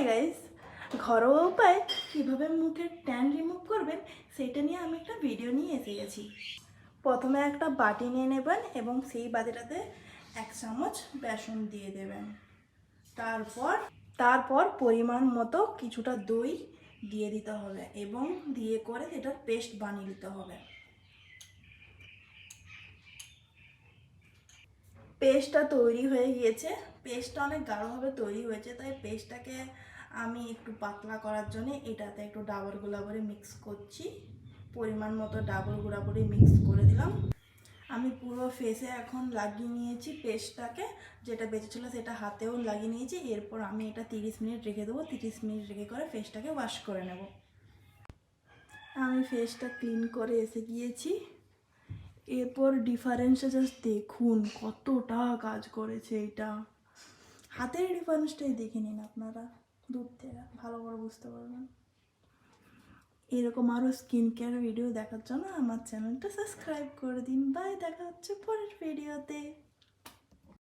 Hi guys, ঘরোয়া উপায়ে কীভাবে মুখের ট্যান রিমুভ করবেন সেটা নিয়ে আমি একটা ভিডিও নিয়ে এসে গেছি। প্রথমে একটা বাটি নিয়ে নেবেন এবং সেই বাটিটাতে 1 চামচ বেসন দিয়ে দেবেন। তারপর পরিমাণ মতো কিছুটা দই দিয়ে দিতে হবে এবং দিয়ে করে এটার পেস্ট বানিয়ে দিতে হবে। পেস্টটা তৈরি হয়ে গিয়েছে। পেস্টটা অনেক গাঢ়ভাবে তৈরি হয়েছে, তাই পেস্টটাকে আমি একটু পাতলা করার জন্য এটাতে একটু ডাবর গুঁড়াবড়ি মিক্স করছি। পরিমাণ মতো ডাবর গুঁড়াবড়ি মিক্স করে দিলাম। আমি পুরো ফেসে এখন লাগিয়ে নিয়েছি পেস্টটাকে, যেটা বেঁচেছিলো সেটা হাতেও লাগিয়ে নিয়েছি। এরপর আমি এটা 30 মিনিট রেখে দেবো। 30 মিনিট রেখে করে ফেসটাকে ওয়াশ করে নেব। আমি ফেসটা ক্লিন করে এসে গিয়েছি। এরপর ডিফারেন্সটা জাস্ট দেখুন, কতটা কাজ করেছে এটা। হাতের ডিফারেন্সটাই দেখে নিন আপনারা, দূর থেকে ভালো করে বুঝতে পারবেন। এরকম আরও স্কিন কেয়ার ভিডিও দেখার জন্য আমার চ্যানেলটা সাবস্ক্রাইব করে দিন। বাই, দেখা হচ্ছে পরের ভিডিওতে।